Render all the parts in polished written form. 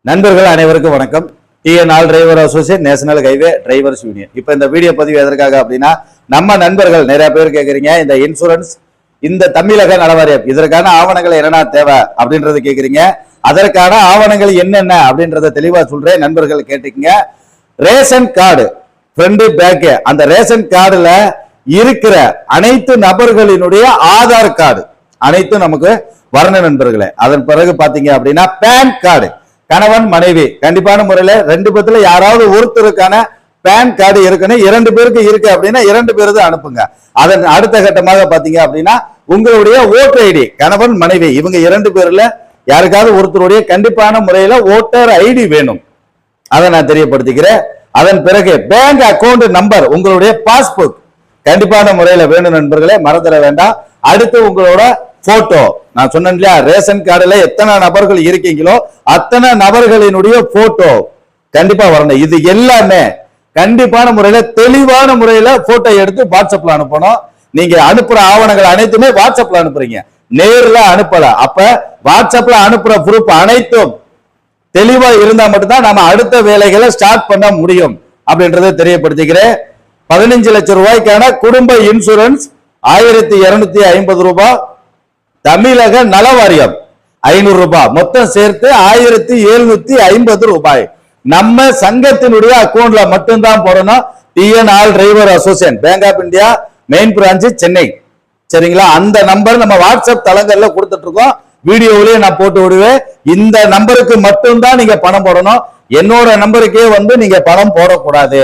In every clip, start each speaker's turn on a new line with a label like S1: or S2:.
S1: நண்பர்கள் அனைவருக்கும் வணக்கம். TN driver associate national highway drivers union. இப்போ இந்த வீடியோ பதிவு எதற்காக அப்படின்னா, நம்ம நண்பர்கள் நிறைய பேர் கேட்குறீங்க, இந்த இன்சூரன்ஸ் இந்த தமிழக நலவாரியம் இதற்கான ஆவணங்கள் என்னென்ன தேவை அப்படின்றது கேட்குறீங்க. அதற்கான ஆவணங்கள் என்னென்ன அப்படின்றத தெளிவா சொல்றேன், நண்பர்கள் கேட்டுக்கங்க. ரேஷன் கார்டு ஃப்ரண்ட் பேக்கு, அந்த ரேஷன் கார்டுல இருக்கிற அனைத்து நபர்களினுடைய ஆதார் கார்டு அனைத்தும் நமக்கு வரணும் நண்பர்களே. அதன் பிறகு பாத்தீங்க அப்படின்னா பேன் கார்டு, கணவன் மனைவி கண்டிப்பான முறையில ரெண்டு பேர்த்துல யாராவது ஒருத்தருக்கான பேன் கார்டு இருக்கணும். 2 பேருக்கு இருக்கு அப்படின்னா 2 பேருக்கு அனுப்புங்க. அதன் அடுத்த கட்டமாக பாத்தீங்க அப்படின்னா உங்களுடைய ஓட்டர் ஐடி, கணவன் மனைவி இவங்க 2 பேர்ல யாருக்காவது ஒருத்தருடைய கண்டிப்பான முறையில ஓட்டர் ஐடி வேணும், அதை நான் தெரியப்படுத்திக்கிறேன். அதன் பிறகு பேங்க் அக்கௌண்ட் நம்பர், உங்களுடைய பாஸ்புக் கண்டிப்பான முறையில வேணும் நண்பர்களே, மறந்துட வேண்டாம். அடுத்து உங்களோட போட்டோ, நான் சொன்னேன் இல்லையா, ரேஷன் கார்டுல எத்தனை நபர்கள் இருக்கீங்களோ அத்தனை நபர்களினுடைய போட்டோ கண்டிப்பா வரணும். இது எல்லாமே கண்டிப்பான முறையில தெளிவான முறையில போட்டோ எடுத்து வாட்ஸ்அப்ல அனுப்பணும். நீங்க அனுப்புற ஆவணங்கள் அனைத்துமே வாட்ஸ்அப்ல அனுப்புறீங்க, நேர்ல அனுப்பல. அப்ப வாட்ஸ்அப்ல அனுப்புற ப்ரூஃப் அனைத்தும் தெளிவா இருந்தா மட்டும்தான் நம்ம அடுத்த வேலைகளை ஸ்டார்ட் பண்ண முடியும் அப்படின்றத தெரியப்படுத்திக்கிறேன். 15 லட்சம் ரூபாய்க்கான குடும்ப இன்சூரன்ஸ் 1250 ரூபாய், தமிழக நலவாரியம் 500 ரூபாய், மொத்தம் சேர்த்து 1750 ரூபாய் நம்ம சங்கத்தினுடைய அக்கௌண்ட்ல மட்டும்தான் போடணும். TN driver association bank of India main branch Chennai, சரிங்களா? அந்த நம்பர் நம்ம வாட்ஸ்அப் தளங்கள்ல கொடுத்துட்டு இருக்கோம், வீடியோவிலேயே நான் போட்டு விடுவேன். இந்த நம்பருக்கு மட்டும்தான் நீங்க பணம் போடணும், என்னோட நம்பருக்கே வந்து நீங்க பணம் போடக்கூடாது.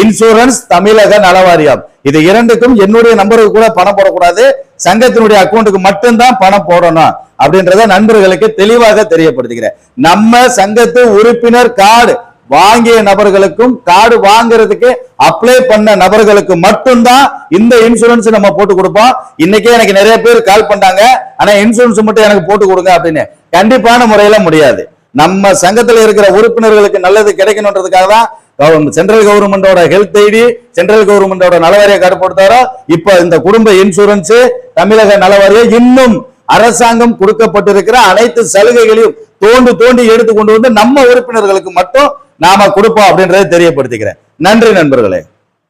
S1: இன்சூரன்ஸ் தமிழக நலவாரியம் இது இரண்டுக்கும் என்னுடைய நம்பருக்கு கூட பணம் போடக்கூடாது, சங்கத்தினுடைய அக்கௌண்ட்டுக்கு மட்டும்தான் பணம் போடணும் அப்படின்றத நண்பர்களுக்கு தெளிவாக தெரியப்படுத்துகிறேன். நம்ம சங்கத்து உறுப்பினர் கார்டு வாங்கிய நபர்களுக்கும் கார்டு வாங்குறதுக்கு அப்ளை பண்ண நபர்களுக்கு மட்டும்தான் இந்த இன்சூரன்ஸ் நம்ம போட்டு கொடுப்போம். இன்னைக்கே எனக்கு நிறைய பேர் கால் பண்ணாங்க, ஆனா இன்சூரன்ஸ் மட்டும் எனக்கு போட்டு கொடுங்க அப்படின்னு. கண்டிப்பான முறையில முடியாது. நம்ம சங்கத்துல இருக்கிற உறுப்பினர்களுக்கு நல்லது கிடைக்கணுன்றதுக்காக தான் சென்ட்ரல் கவர்மெண்டோட ஹெல்த் ஐடி, சென்ட்ரல் கவர்மெண்டோட நலவாரிய கார்டு போட்டாரோ. இப்ப இந்த குடும்ப இன்சூரன்ஸ் தமிழக நலவாரியம் இன்னும் அரசாங்கம் கொடுக்கப்பட்டிருக்கிற அனைத்து சலுகைகளையும் தோண்டி எடுத்து கொண்டு வந்து நம்ம உறுப்பினர்களுக்கு மட்டும் நாம கொடுப்போம் அப்படின்றத தெரியப்படுத்திக்கிறேன். நன்றி நண்பர்களே.